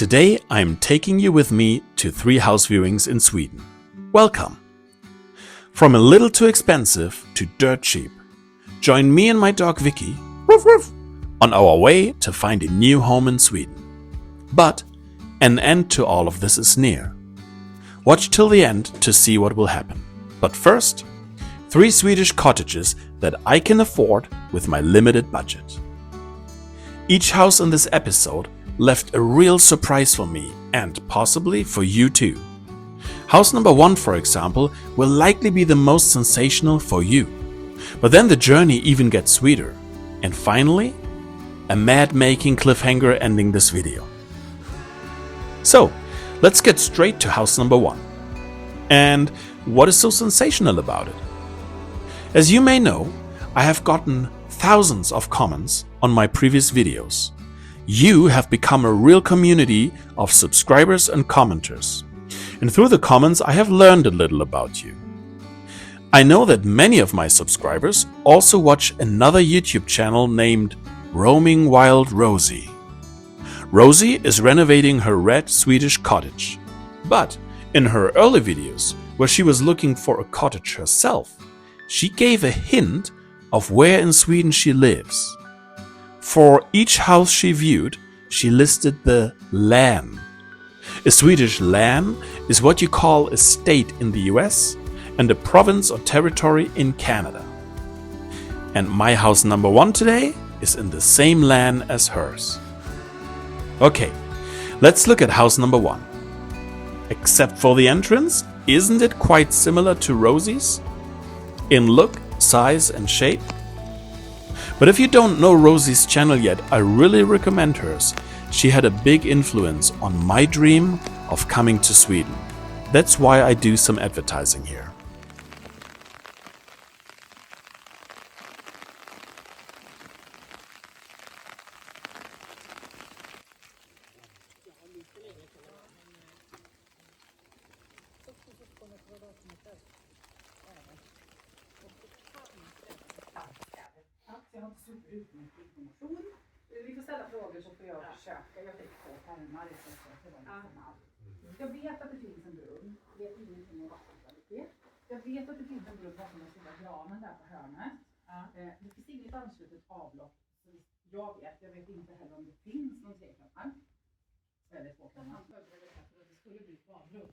Today I'm taking you with me to 3 house viewings in Sweden. Welcome! From a little too expensive to dirt cheap, join me and my dog Vicky woof, woof, on our way to find a new home in Sweden. But an end to all of this is near. Watch till the end to see what will happen. But first, 3 Swedish cottages that I can afford with my limited budget. Each house in this episode left a real surprise for me and possibly for you too. House number 1, for example, will likely be the most sensational for you. But then the journey even gets sweeter. And finally, a mad-making cliffhanger ending this video. So, let's get straight to house number 1. And what is so sensational about it? As you may know, I have gotten thousands of comments on my previous videos. You have become a real community of subscribers and commenters. And through the comments I have learned a little about you. I know that many of my subscribers also watch another YouTube channel named Roaming Wild Rosie. Rosie is renovating her red Swedish cottage. But in her early videos, where she was looking for a cottage herself, she gave a hint of where in Sweden she lives. For each house she viewed, she listed the län. A Swedish län is what you call a state in the US and a province or territory in Canada. And my house number 1 today is in the same län as hers. Okay, let's look at house number 1. Except for the entrance, isn't it quite similar to Rosie's? In look, size and shape? But if you don't know Rosie's channel yet, I really recommend hers. She had a big influence on my dream of coming to Sweden. That's why I do some advertising here. Jag har inte suttit ut med information. Vi får ställa frågor så får jag försöka. Jag fick 2 pärmar i Jag vet att det finns en brunn. Jag vet ingenting om vattenkvalitet. Jag vet att det finns en brunn bakom den stora granen där på hörnet. Det finns inget anslutet avlopp. Jag vet inte heller om det finns någon 3-kammare. Eller 2-kammare. Det skulle bli ett badrum.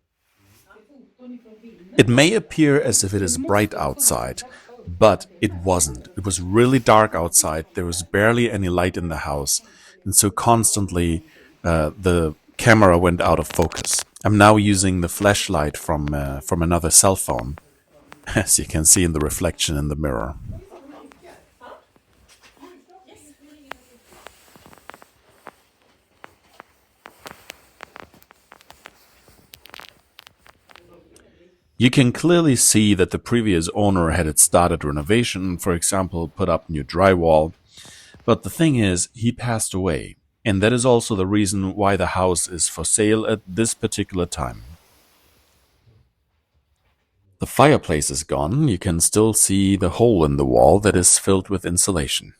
It may appear as if it is bright outside, but it wasn't. It was really dark outside. There was barely any light in the house, and so constantly the camera went out of focus. I'm now using the flashlight from another cell phone, as you can see in the reflection in the mirror. You can clearly see that the previous owner had started renovation, for example, put up new drywall. But the thing is, he passed away, and that is also the reason why the house is for sale at this particular time. The fireplace is gone. You can still see the hole in the wall that is filled with insulation.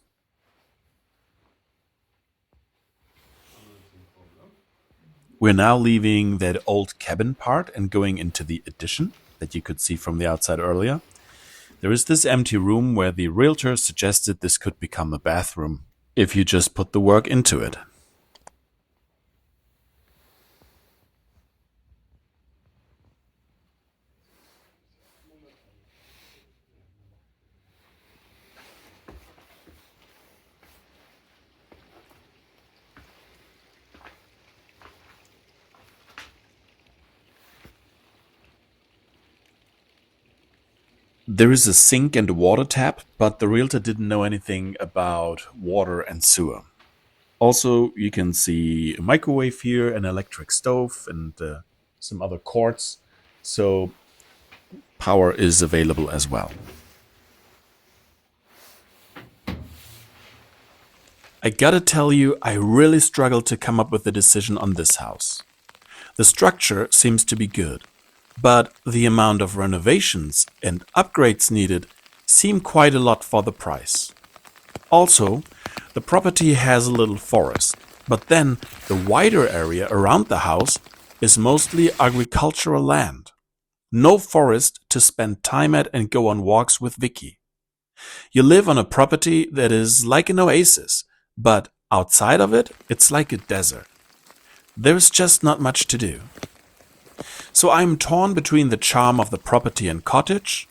We're now leaving that old cabin part and going into the addition that you could see from the outside earlier. There is this empty room where the realtor suggested this could become a bathroom if you just put the work into it. There is a sink and a water tap, but the realtor didn't know anything about water and sewer. Also, you can see a microwave here, an electric stove, and some other cords. So power is available as well. I gotta tell you, I really struggled to come up with a decision on this house. The structure seems to be good, but the amount of renovations and upgrades needed seem quite a lot for the price. Also, the property has a little forest, But then the wider area around the house is mostly agricultural land. No forest to spend time at and go on walks with Vicky. You live on a property that is like an oasis, but outside of it, it's like a desert. There's just not much to do. So I'm torn between the charm of the property and cottage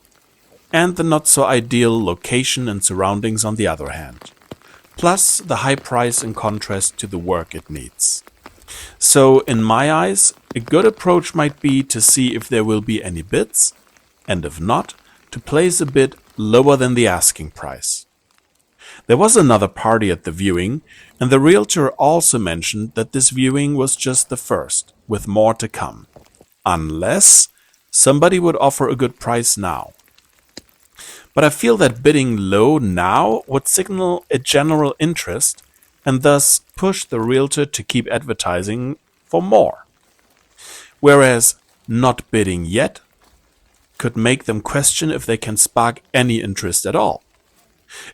and the not so ideal location and surroundings on the other hand, plus the high price in contrast to the work it needs. So in my eyes, a good approach might be to see if there will be any bids, and if not, to place a bid lower than the asking price. There was another party at the viewing, and the realtor also mentioned that this viewing was just the first, with more to come. Unless somebody would offer a good price now. But I feel that bidding low now would signal a general interest and thus push the realtor to keep advertising for more. Whereas not bidding yet could make them question if they can spark any interest at all.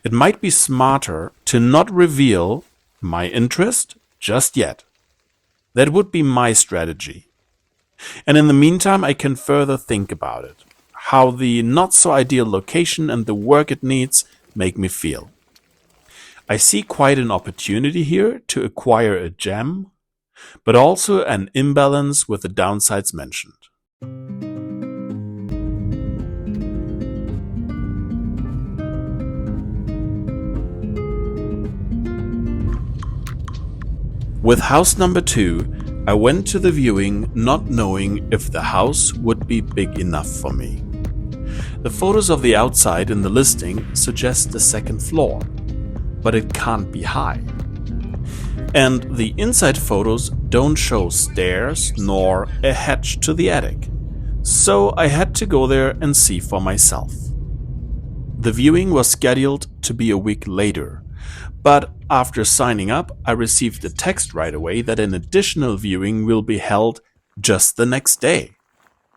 It might be smarter to not reveal my interest just yet. That would be my strategy. And in the meantime, I can further think about it, how the not so ideal location and the work it needs make me feel. I see quite an opportunity here to acquire a gem, but also an imbalance with the downsides mentioned. With house number 2, I went to the viewing not knowing if the house would be big enough for me. The photos of the outside in the listing suggest the second floor, but it can't be high. And the inside photos don't show stairs nor a hatch to the attic, so I had to go there and see for myself. The viewing was scheduled to be a week later, but after signing up, I received a text right away that an additional viewing will be held just the next day.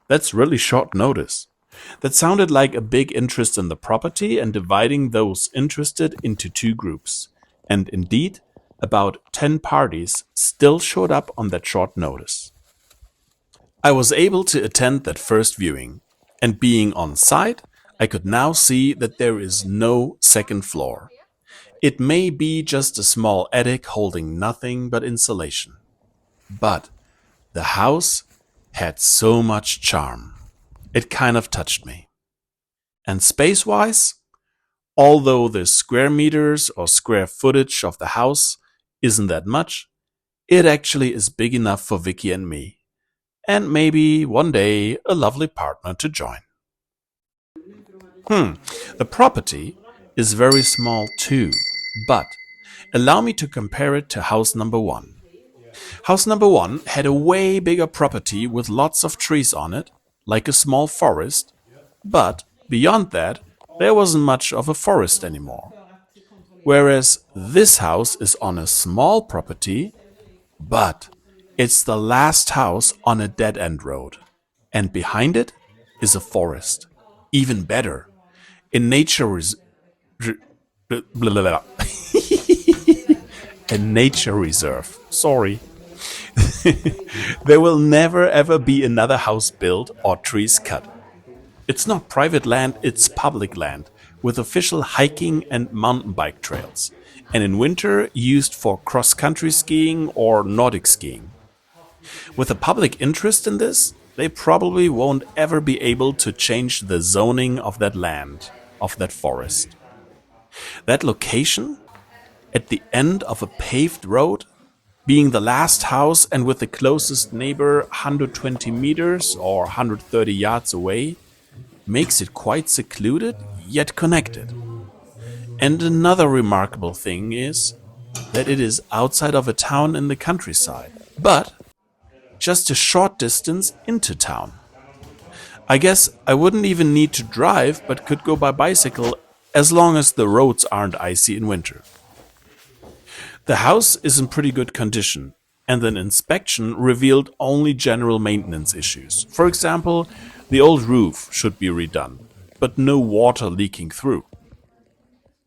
That's really short notice. That sounded like a big interest in the property and dividing those interested into 2 groups. And indeed, about 10 parties still showed up on that short notice. I was able to attend that first viewing, and being on site, I could now see that there is no second floor. It may be just a small attic holding nothing but insulation. But the house had so much charm. It kind of touched me. And space-wise, although the square meters or square footage of the house isn't that much, it actually is big enough for Vicky and me. And maybe one day a lovely partner to join. The property is very small too. But allow me to compare it to house number 1. House number 1 had a way bigger property with lots of trees on it, like a small forest, but beyond that, there wasn't much of a forest anymore. Whereas this house is on a small property, but it's the last house on a dead-end road, and behind it is a forest. Even better, a a nature reserve. Sorry. There will never ever be another house built or trees cut. It's not private land, it's public land, with official hiking and mountain bike trails, and in winter used for cross-country skiing or Nordic skiing. With a public interest in this, they probably won't ever be able to change the zoning of that land, of that forest. That location, at the end of a paved road, being the last house and with the closest neighbor 120 meters or 130 yards away, makes it quite secluded yet connected. And another remarkable thing is that it is outside of a town in the countryside, but just a short distance into town. I guess I wouldn't even need to drive, but could go by bicycle as long as the roads aren't icy in winter. The house is in pretty good condition, and an inspection revealed only general maintenance issues. For example, the old roof should be redone, but no water leaking through.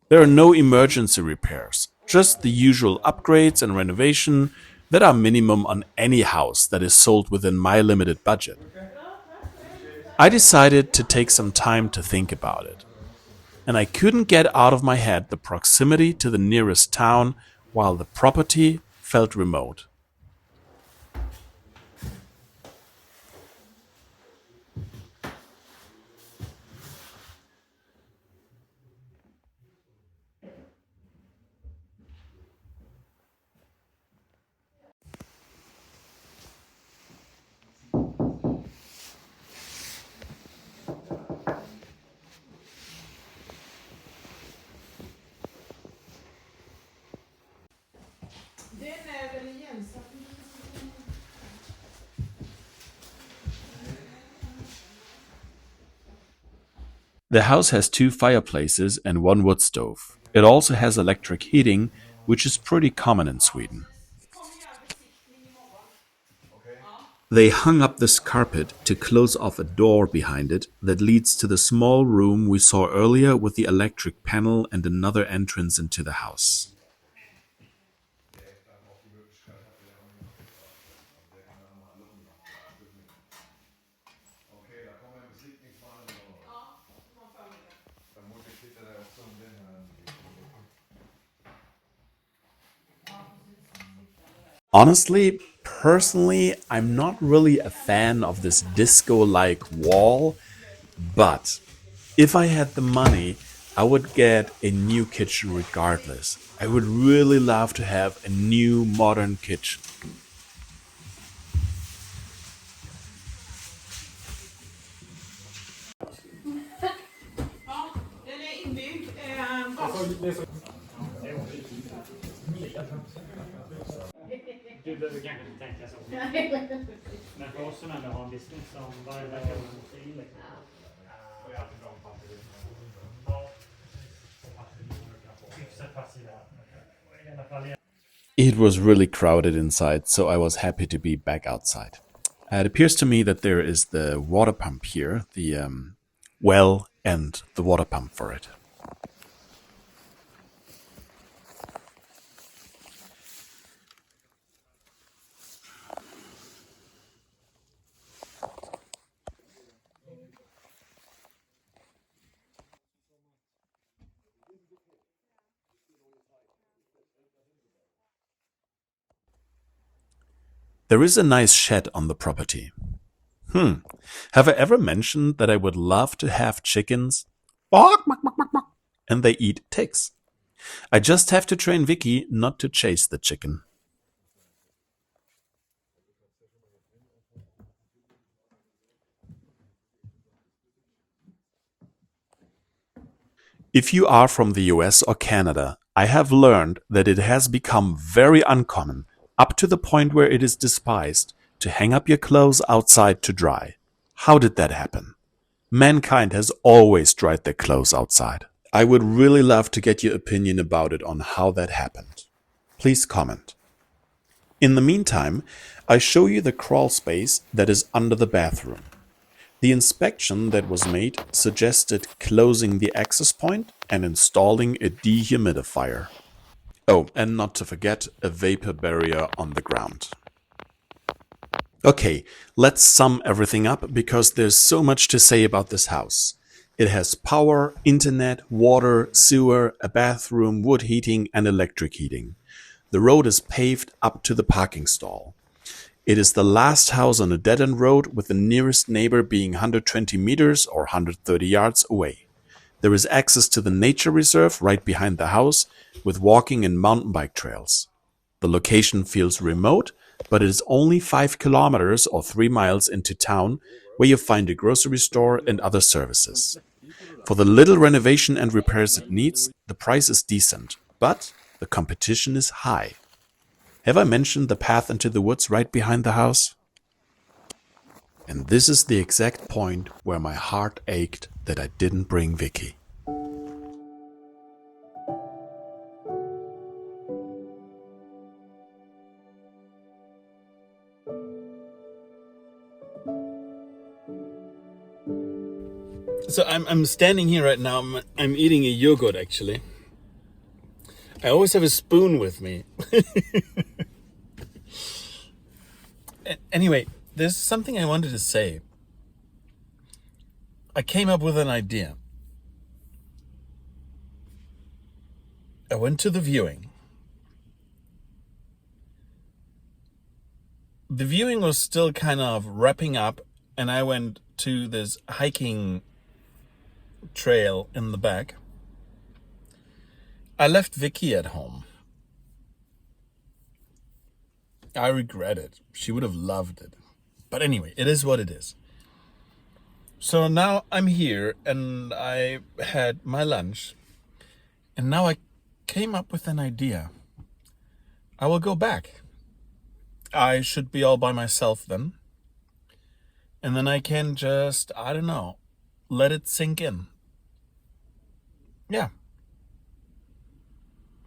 There are no emergency repairs. Just the usual upgrades and renovation that are minimum on any house that is sold within my limited budget. I decided to take some time to think about it, and I couldn't get out of my head the proximity to the nearest town while the property felt remote. The house has two fireplaces and one wood stove. It also has electric heating, which is pretty common in Sweden. They hung up this carpet to close off a door behind it that leads to the small room we saw earlier with the electric panel and another entrance into the house. Honestly, personally, I'm not really a fan of this disco-like wall, but if I had the money, I would get a new kitchen regardless. I would really love to have a new modern kitchen. Du behöver kanske inte tänka så. Men för oss som ändå har en business som varje vecka måste in liksom. Och jag har alltid bra papper. Ja. Hyfsat passiv här. I alla fall. It was really crowded inside, so I was happy to be back outside. It appears to me that there is the water pump here, the well and the water pump for it. There is a nice shed on the property. Have I ever mentioned that I would love to have chickens? Bark, bark, bark, bark, bark. And they eat ticks. I just have to train Vicky not to chase the chicken. If you are from the US or Canada, I have learned that it has become very uncommon, up to the point where it is despised, to hang up your clothes outside to dry. How did that happen? Mankind has always dried their clothes outside. I would really love to get your opinion about it on how that happened. Please comment. In the meantime, I show you the crawl space that is under the bathroom. The inspection that was made suggested closing the access point and installing a dehumidifier. Oh, and not to forget a vapor barrier on the ground. Okay, let's sum everything up because there's so much to say about this house. It has power, internet, water, sewer, a bathroom, wood heating and electric heating. The road is paved up to the parking stall. It is the last house on a dead-end road with the nearest neighbor being 120 meters or 130 yards away. There is access to the nature reserve right behind the house with walking and mountain bike trails. The location feels remote, but it is only 5 kilometers or 3 miles into town where you find a grocery store and other services. For the little renovation and repairs it needs, the price is decent, but the competition is high. Have I mentioned the path into the woods right behind the house? And this is the exact point where my heart ached that I didn't bring Vicky. So I'm standing here right now. I'm eating a yogurt actually. I always have a spoon with me. Anyway, there's something I wanted to say. I came up with an idea. I went to the viewing. The viewing was still kind of wrapping up, and I went to this hiking trail in the back. I left Vicky at home. I regret it. She would have loved it. But anyway, it is what it is. So now I'm here and I had my lunch. And now I came up with an idea. I will go back. I should be all by myself then. And then I can just, I don't know, let it sink in. Yeah.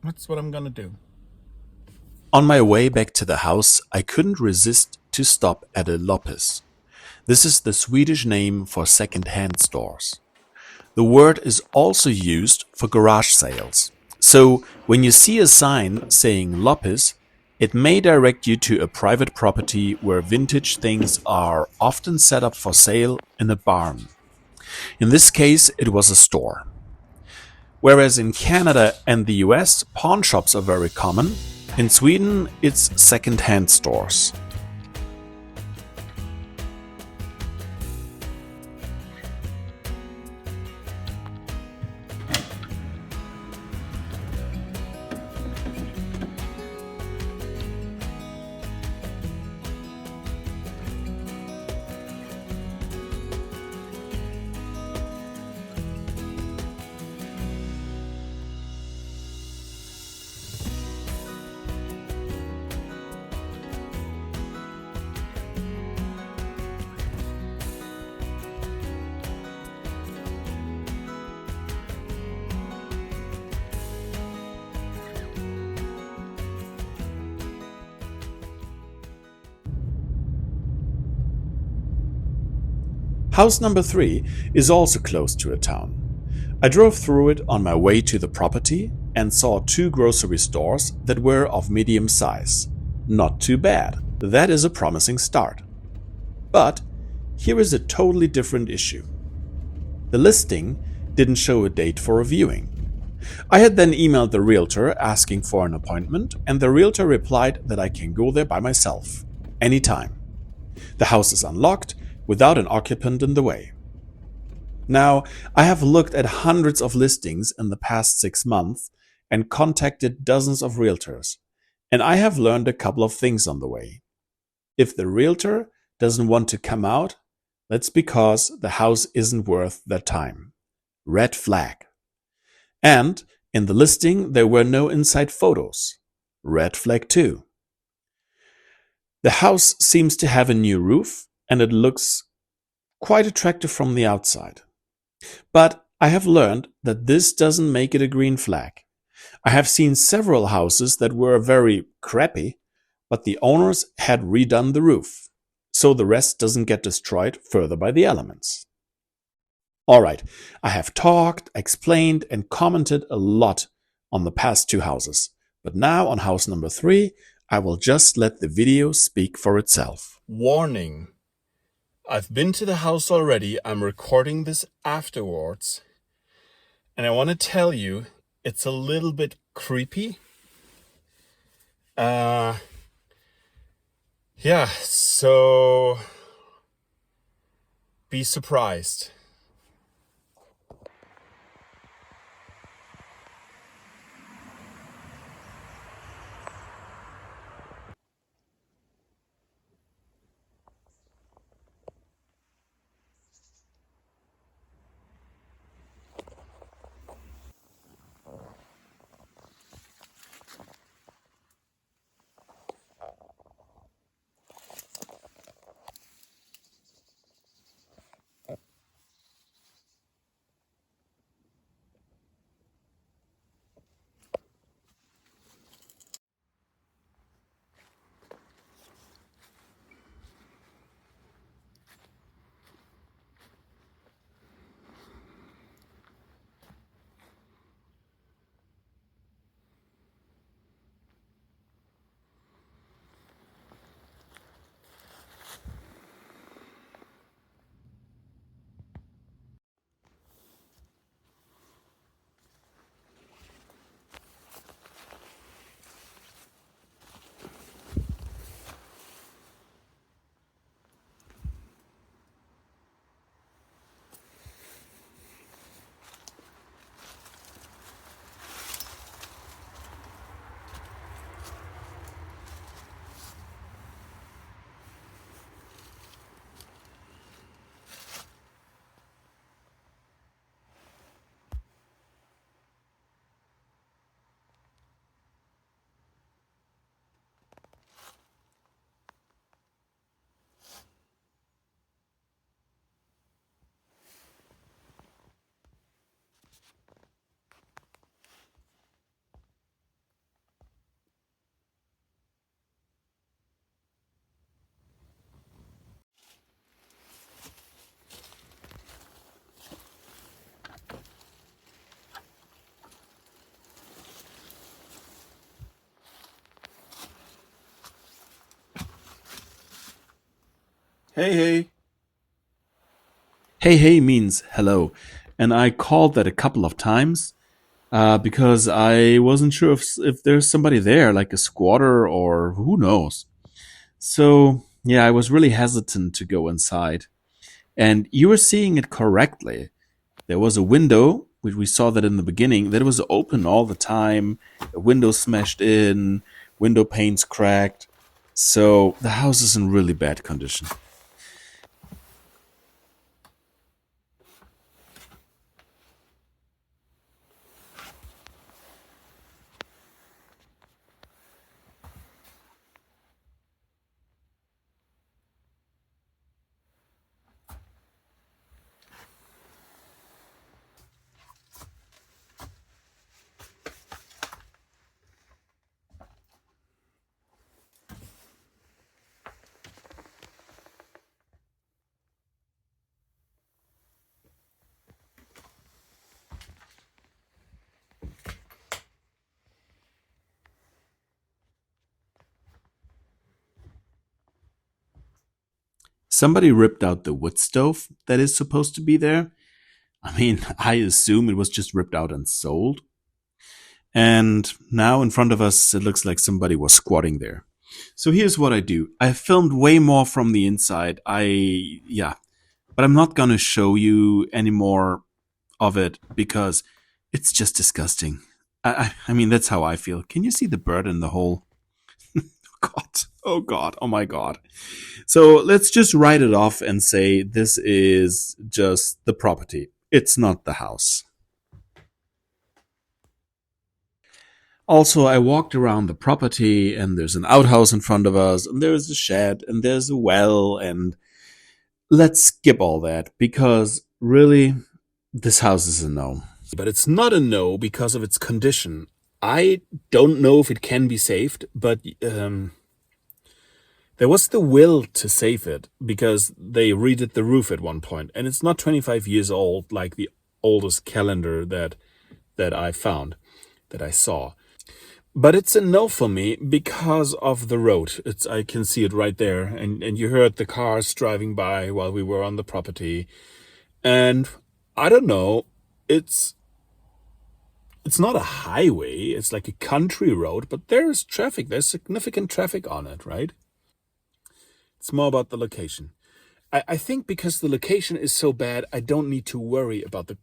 That's what I'm gonna do. On my way back to the house, I couldn't resist to stop at a loppis. This is the Swedish name for second-hand stores. The word is also used for garage sales. So when you see a sign saying loppis, it may direct you to a private property where vintage things are often set up for sale in a barn. In this case, it was a store. Whereas in Canada and the US, pawn shops are very common, in Sweden it's second-hand stores. House number 3 is also close to a town. I drove through it on my way to the property and saw 2 grocery stores that were of medium size. Not too bad. That is a promising start. But here is a totally different issue. The listing didn't show a date for a viewing. I had then emailed the realtor asking for an appointment, and the realtor replied that I can go there by myself, anytime. The house is unlocked, without an occupant in the way. Now, I have looked at hundreds of listings in the past 6 months and contacted dozens of realtors, and I have learned a couple of things on the way. If the realtor doesn't want to come out, that's because the house isn't worth their time. Red flag. And in the listing, there were no inside photos. Red flag too. The house seems to have a new roof, and it looks quite attractive from the outside. But I have learned that this doesn't make it a green flag. I have seen several houses that were very crappy, but the owners had redone the roof, so the rest doesn't get destroyed further by the elements. Alright, I have talked, explained, and commented a lot on the past 2 houses, but now on house number 3, I will just let the video speak for itself. Warning. I've been to the house already. I'm recording this afterwards. And I want to tell you, it's a little bit creepy. Yeah, so be surprised. Hey, hey. Hey, hey means hello. And I called that a couple of times because I wasn't sure if there's somebody there, like a squatter or who knows. So, yeah, I was really hesitant to go inside. And you were seeing it correctly. There was a window, which we saw that in the beginning, that was open all the time. A window smashed in, window panes cracked. So the house is in really bad condition. Somebody ripped out the wood stove that is supposed to be there. I mean, I assume it was just ripped out and sold. And now in front of us, it looks like somebody was squatting there. So here's what I do. I filmed way more from the inside. But I'm not gonna show you any more of it because it's just disgusting. I mean, that's how I feel. Can you see the bird in the hole? God. Oh God. Oh my God. So let's just write it off and say this is just the property. It's not the house. Also, I walked around the property and there's an outhouse in front of us and there's a shed and there's a well, and let's skip all that because really this house is a no. But it's not a no because of its condition. I don't know if it can be saved, but there was the will to save it because they redid the roof at one point, and it's not 25 years old like the oldest calendar that I found, that I saw. But it's a no for me because of the road. I can see it right there, and you heard the cars driving by while we were on the property. And I don't know, it's not a highway, it's like a country road, but there's traffic, there's significant traffic on it, right? It's more about the location. I think because the location is so bad, I don't need to worry about the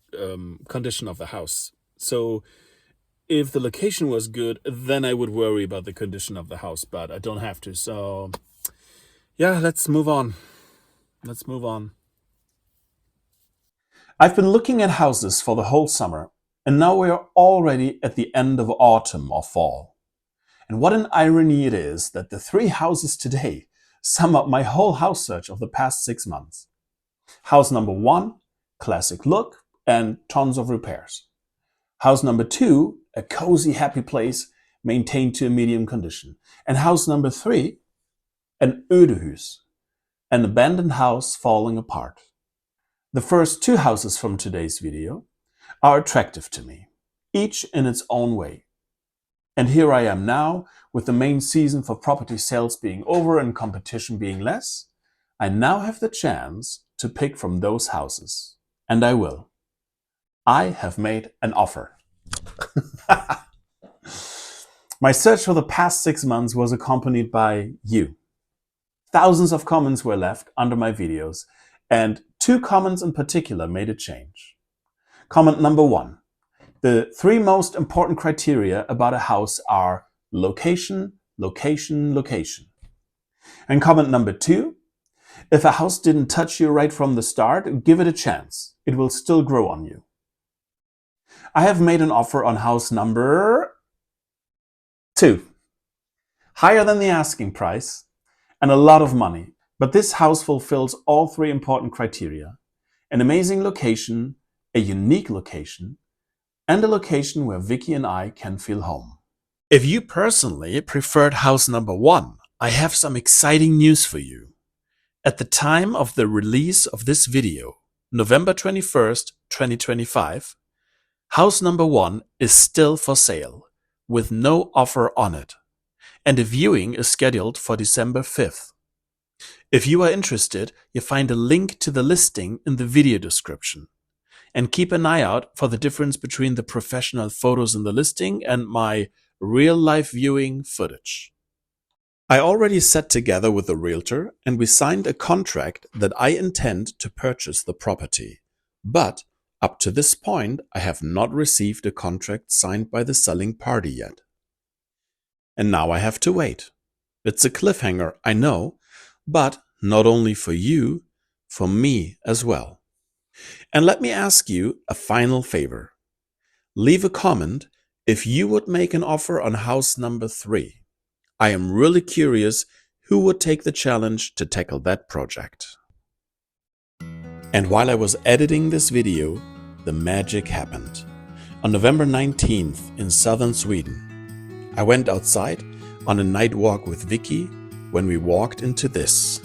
condition of the house. So if the location was good, then I would worry about the condition of the house, but I don't have to. So yeah, let's move on. Let's move on. I've been looking at houses for the whole summer, and now we are already at the end of autumn or fall. And what an irony it is that the 3 houses today sum up my whole house search of the past 6 months. House number 1, classic look and tons of repairs. House number 2, a cozy, happy place maintained to a medium condition. And house number 3, an ödehus, an abandoned house falling apart. The first 2 houses from today's video are attractive to me, each in its own way. And here I am now, with the main season for property sales being over and competition being less. I now have the chance to pick from those houses. And I will. I have made an offer. My search for the past 6 months was accompanied by you. Thousands of comments were left under my videos, and 2 comments in particular made a change. Comment number 1. The 3 most important criteria about a house are location, location, location. And comment number 2. If a house didn't touch you right from the start, give it a chance. It will still grow on you. I have made an offer on house number 2. Higher than the asking price and a lot of money. But this house fulfills all 3 important criteria. An amazing location, a unique location, and a location where Vicky and I can feel home. If you personally preferred house number 1, I have some exciting news for you. At the time of the release of this video, November 21st, 2025, house number 1 is still for sale, with no offer on it, and a viewing is scheduled for December 5th. If you are interested, you'll find a link to the listing in the video description. And keep an eye out for the difference between the professional photos in the listing and my real-life viewing footage. I already sat together with the realtor and we signed a contract that I intend to purchase the property. But up to this point, I have not received a contract signed by the selling party yet. And now I have to wait. It's a cliffhanger, I know, but not only for you, for me as well. And let me ask you a final favor. Leave a comment if you would make an offer on house number 3. I am really curious who would take the challenge to tackle that project. And while I was editing this video, the magic happened. On November 19th in southern Sweden, I went outside on a night walk with Vicky when we walked into this.